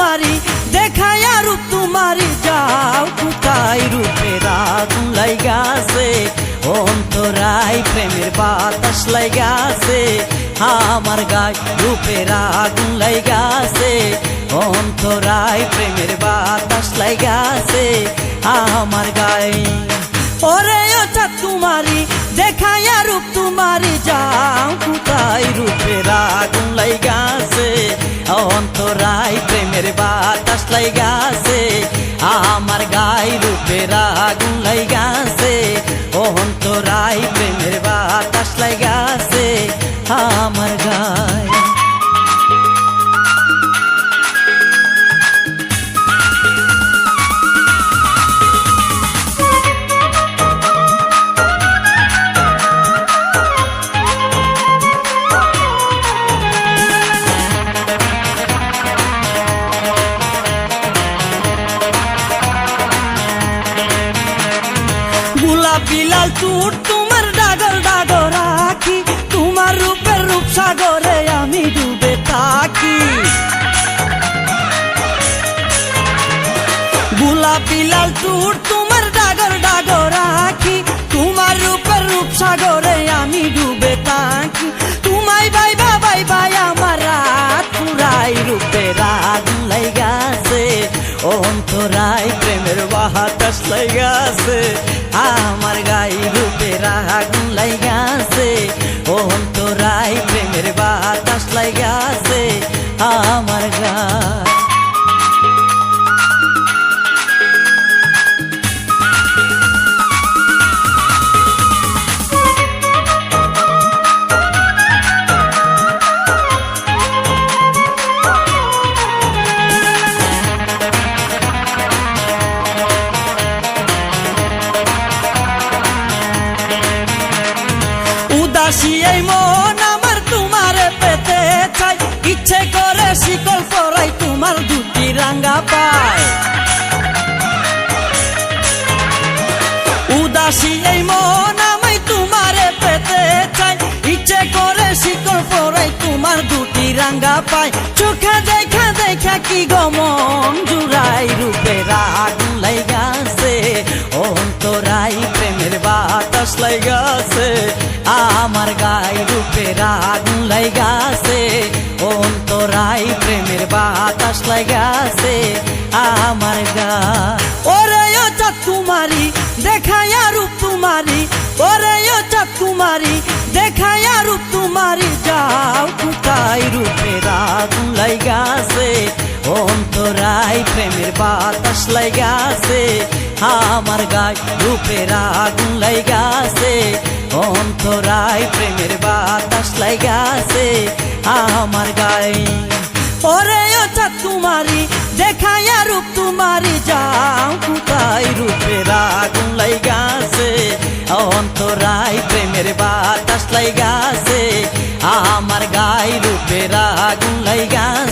তোমারি দেখায়া রূপ তোমারি যাও কোথায় রূপের আগুন লাইগাছে অন্তরায় প্রেমের বাতাস লাইগাছে আমার গায় রূপের আগুন লাইগাছে অন্তরায় প্রেমের বাতাস লাইগাছে আমার গায় ওরে ও চাঁদ তোমারি দেখায়া রূপ তোমারি যাও কোথায় রূপের আগুন লাইগাছে অন্তরায় প্রেমের বাতাস লাইগাছে আমার গায় রূপের আগুন লাইগাছে অন্তরায় প্রেমের বাতাস লাইগাছে আমার গায় বিলাল চুট তোমার ডাগর ডাগর আখি তোমার রূপের রূপ সাগরে আমি ডুবে থাকি গোলাপি লাল চুট তোমার ডাগর ডাগর আখি তোমার রূপের রূপ সাগরে আমি ডুবে থাকি তোমায় বাইবা বাইবাই আমার রাত পুরাই রূপের আগুন লাইগাছে অন্তরায় প্রেমের বাতাস লাইগাছে আমার গায়ে রূপের আগুন লাইগাছে অন্তরায় প্রেমের বাতাস লাইগাছে আমার গায়ে উদাসী এই মন আমার তোমারে পেতে চাই ইচ্ছে করে শিকল পরাই তোমার দুটি রাঙ্গা পায় উদাসী এই মন আমি তোমারে পেতে চাই ইচ্ছে করে শিকল পরাই তোমার দুটি রাঙ্গা পায় চোখে দেখা দেখা কি গমন জুড়াই রূপের আগুন লাইগাছে অন্তরাই প্রেমের বাতাস লাইগাছে আমার গায়ে রূপের আগুন লাইগাছে অন্তরায় প্রেমের বাতাস লাইগাছে আমার গায়ে ওরে ও চাঁদ তোমারি দেখায়া রূপ তোমারি ওরে ও চাঁদ তোমারি দেখায়া রূপ তোমারি যাও কোথায় রূপের আগুন লাইগাছে অন্তরায় প্রেমের বাতাস লাইগাছে আমার গায়ে রূপের আগুন লাইগাছে অন্তরায় প্রেমের বাতাস লাইগাছে আমার গায়ে ওরে ও চাঁদ তোমারি দেখায়া রূপ তোমারি যাও কোথায় রূপের আগুন লাইগাছে অন্তরায় প্রেমের বাতাস লাইগাছে আমার গায়ে রূপের আগুন লাইগাছে